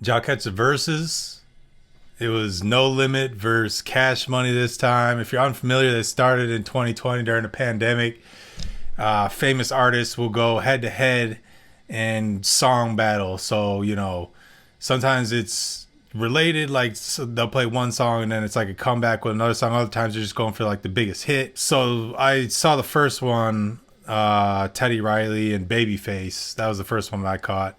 Did y'all catch the verses? It was No Limit versus Cash Money this time. If you're unfamiliar, they started in 2020 during the pandemic. Famous artists will go head to head and song battle. So, sometimes it's related, like so they'll play one song and then it's like a comeback with another song. Other times they're just going for like the biggest hit. So I saw the first one, Teddy Riley and Babyface. That was the first one that I caught.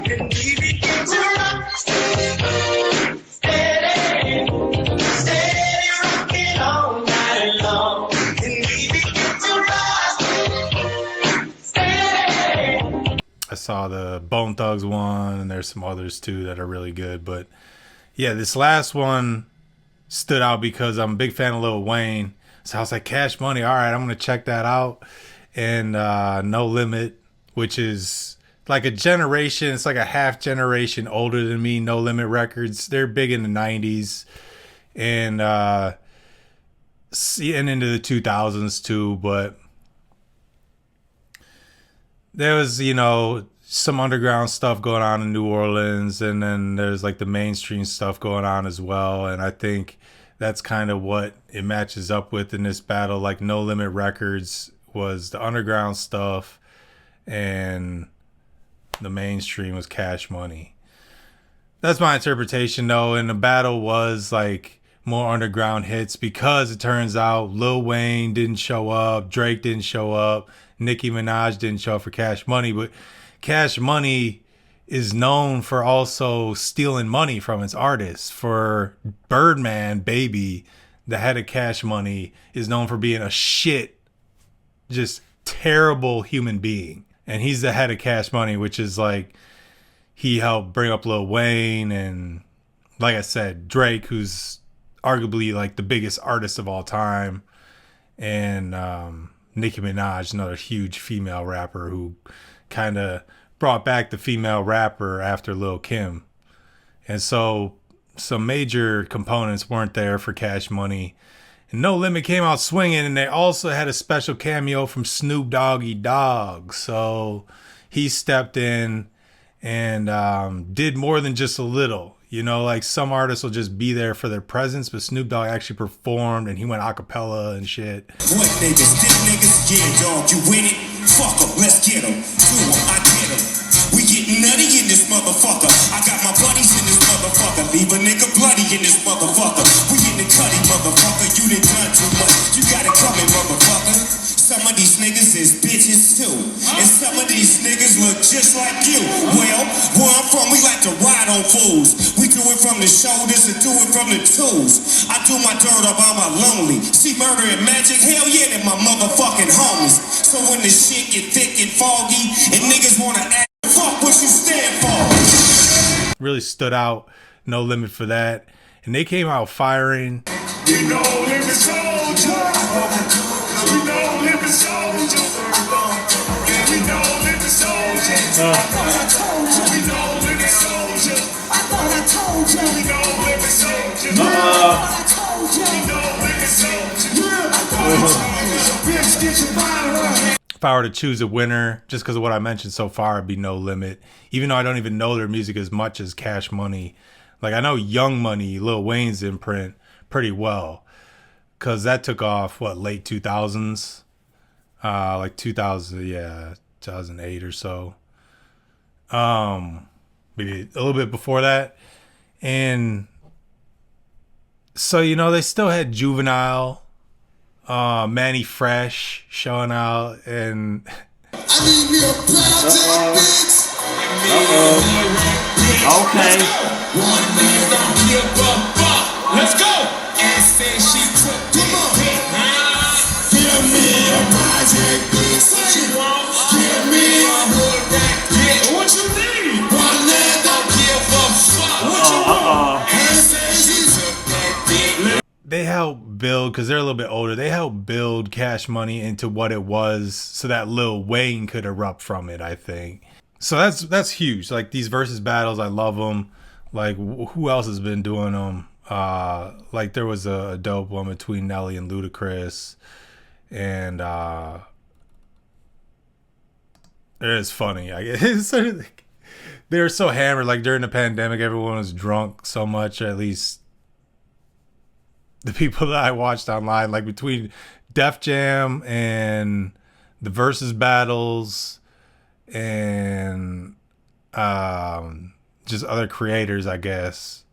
I saw the Bone Thugs one, and there's some others too that are really good. But yeah, this last one stood out because I'm a big fan of Lil Wayne. So I was like, Cash Money, all right, I'm gonna check that out. And No Limit, which is like a generation, it's like a half generation older than me. No Limit Records, they're big in the '90s and into the 2000s too. But there was, some underground stuff going on in New Orleans, and then there's like the mainstream stuff going on as well. And I think that's kind of what it matches up with in this battle. Like No Limit Records was the underground stuff, and the mainstream was Cash Money. That's my interpretation though. And the battle was like more underground hits because it turns out Lil Wayne didn't show up, Drake didn't show up, Nicki Minaj didn't show up for Cash Money, but Cash Money is known for also stealing money from its artists. For Birdman, Baby, the head of Cash Money, is known for being a shit, just terrible human being. And he's the head of Cash Money, which is like, he helped bring up Lil Wayne and, like I said, Drake, who's arguably like the biggest artist of all time, and Nicki Minaj, another huge female rapper who kind of brought back the female rapper after Lil Kim. And so some major components weren't there for Cash Money. And No Limit came out swinging, and they also had a special cameo from Snoop Doggy Dogg. So he stepped in and did more than just a little. Like some artists will just be there for their presence, but Snoop Dogg actually performed, and he went a cappella and shit. What niggas? Dick niggas? Yeah, dog, you win it? Fuck 'em, let's get 'em. Do 'em, I get 'em. We getting nutty in this motherfucker. I got my buddies in this motherfucker. Leave a nigga bloody in this motherfucker. We in the cutty, motherfucker. You done done too much. You got it coming, motherfucker. Some of these niggas is bitches too. And some of these niggas look just like you. Well, where I'm from, we like to ride on fools. We do it from the shoulders and do it from the tools. I do my dirt up on my lonely. See murder and magic, hell yeah, they're my motherfucking homies. So when the shit get thick and foggy and niggas wanna act, fuck what you stand for. Really stood out, No Limit for that. And they came out firing. We no limit soldier. We no limit soldier. We no limit soldier. I thought I told you. We no limit soldier. I thought I told you. We no limit soldier. I thought I told you. We no limit soldier. I thought I told you. Bitch, get your fire. If I were to choose a winner, just because of what I mentioned so far, it'd be No Limit. Even though I don't even know their music as much as Cash Money. Like, I know Young Money, Lil Wayne's imprint, pretty well. Because that took off, late 2000s? Like 2000, yeah, 2008 or so. Maybe a little bit before that. And so, they still had Juvenile, Manny Fresh showing out, and I need me a project, bitch. Okay. One man don't give a fuck. Let's go. And say she took it. Give me a project, bitch. What you want? Give me a hood rat, bitch. What you need? One man don't give a fuck. What you want? And say she took that dick. they helped build, because they're a little bit older, they helped build Cash Money into what it was so that Lil Wayne could erupt from it, I think. So that's huge. Like, these versus battles, I love them. Like, who else has been doing them? Like, there was a dope one between Nelly and Ludacris, and it is funny. I guess They were so hammered. Like during the pandemic, everyone was drunk so much. At least the people that I watched online, like between Def Jam and the versus battles and just other creators, I guess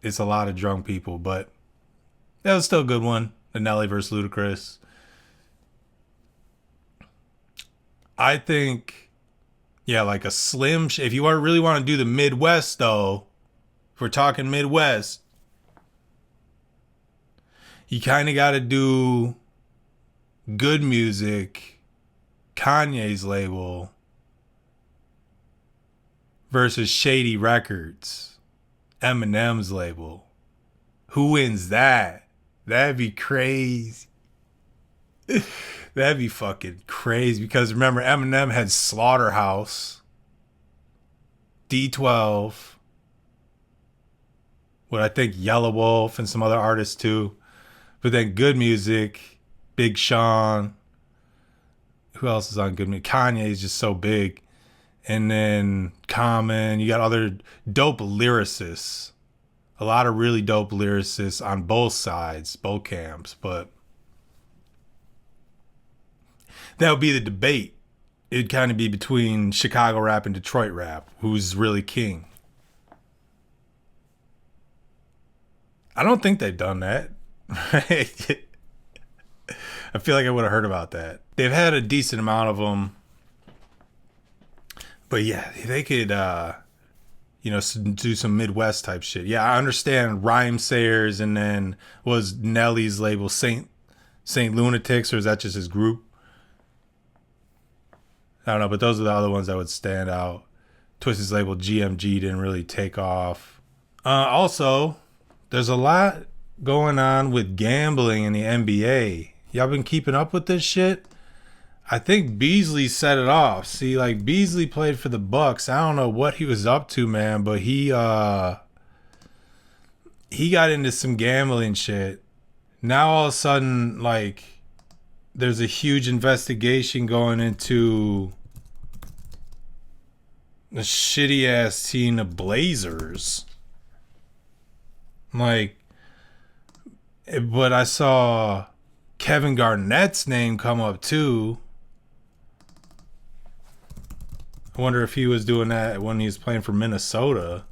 it's a lot of drunk people. But that was still a good one. The Nelly versus Ludacris. I think, yeah, like a slim. If you really want to do the Midwest, though, if we're talking Midwest, you kind of got to do Good Music, Kanye's label, versus Shady Records, Eminem's label. Who wins that? That'd be crazy. That'd be fucking crazy. Because remember, Eminem had Slaughterhouse, D12, what I think Yellow Wolf and some other artists too. But then Good Music, Big Sean. Who else is on Good Music? Kanye is just so big. And then Common. You got other dope lyricists. A lot of really dope lyricists on both sides, both camps. But that would be the debate. It'd kind of be between Chicago rap and Detroit rap. Who's really king? I don't think they've done that. Right? I feel like I would have heard about that. They've had a decent amount of them. But yeah, they could, do some Midwest type shit. Yeah, I understand Rhyme Sayers, and then was Nelly's label Saint Lunatics, or is that just his group? I don't know, but those are the other ones that would stand out. Twisted's label GMG didn't really take off. Also, there's a lot going on with gambling in the NBA. Y'all been keeping up with this shit? I think Beasley set it off. See, like Beasley played for the Bucks. I don't know what he was up to, man, but he got into some gambling shit. Now all of a sudden, like, there's a huge investigation going into the shitty ass team, the Blazers. Like, but I saw Kevin Garnett's name come up too. I wonder if he was doing that when he was playing for Minnesota.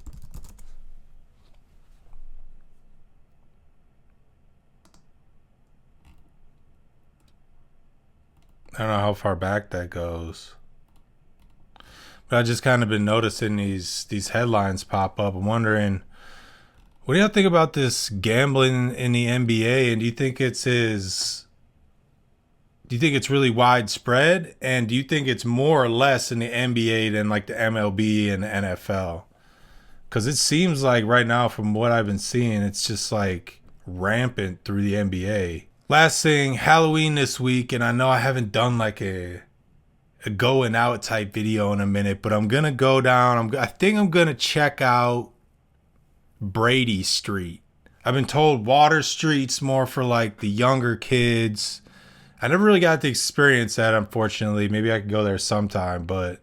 I don't know how far back that goes. But I just kind of been noticing these headlines pop up. I'm wondering, what do y'all think about this gambling in the NBA? And do you think it's really widespread? And do you think it's more or less in the NBA than like the MLB and the NFL? Because it seems like right now, from what I've been seeing, it's just like rampant through the NBA. Last thing, Halloween this week, and I know I haven't done like a going out type video in a minute, but I'm gonna go down. I think I'm gonna check out Brady Street. I've been told Water Street's more for like the younger kids. I never really got to experience that, unfortunately. Maybe I could go there sometime, but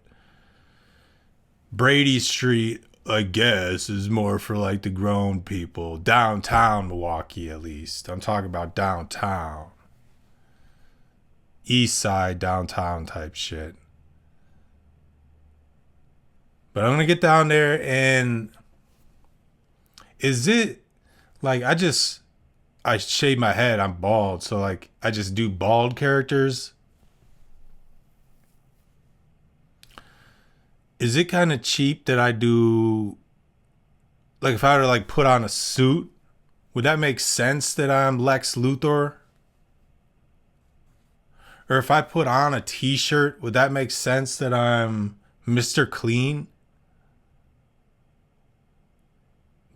Brady Street, I guess, is more for like the grown people. Downtown Milwaukee, at least. I'm talking about downtown. East side, downtown type shit. But I'm going to get down there, and is it like I shave my head, I'm bald, so like I just do bald characters? Is it kind of cheap that I do, like if I were to like put on a suit, would that make sense that I'm Lex Luthor? Or if I put on a t-shirt, would that make sense that I'm Mr. Clean?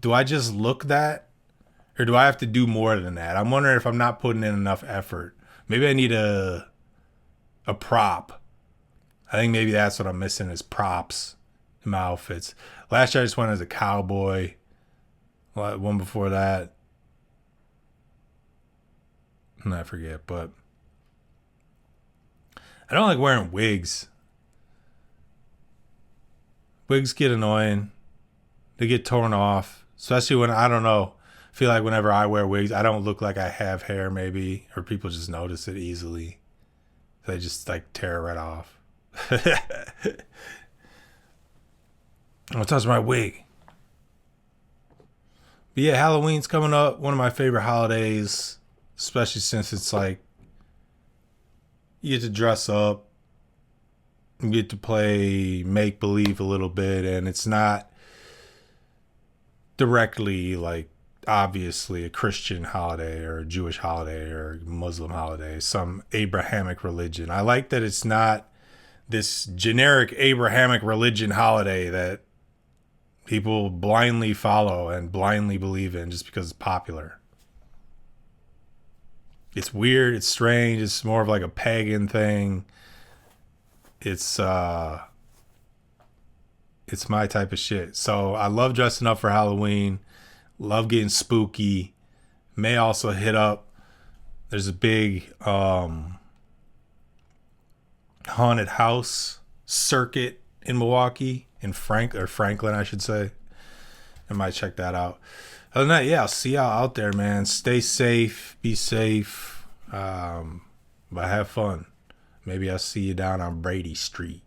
Do I just look that? Or do I have to do more than that? I'm wondering if I'm not putting in enough effort. Maybe I need a prop. I think maybe that's what I'm missing is props in my outfits. Last year I just went as a cowboy. One before that, I forget, but I don't like wearing wigs. Wigs get annoying. They get torn off, especially when I don't know. I feel like whenever I wear wigs, I don't look like I have hair, maybe, or people just notice it easily. They just like tear it right off. I'm gonna touch my wig. But yeah, Halloween's coming up. One of my favorite holidays, especially since it's like you get to dress up, you get to play make believe a little bit, and it's not directly like obviously a Christian holiday or a Jewish holiday or Muslim holiday, some Abrahamic religion. I like that it's not this generic Abrahamic religion holiday that people blindly follow and blindly believe in just because it's popular. It's weird, it's strange, it's more of like a pagan thing. It's my type of shit. So I love dressing up for Halloween. Love getting spooky. May also hit up. There's a big haunted house circuit in Milwaukee, in Franklin, I should say. I might check that out. Other than that, yeah, I'll see y'all out there, man. Stay safe, be safe, but have fun. Maybe I'll see you down on Brady Street.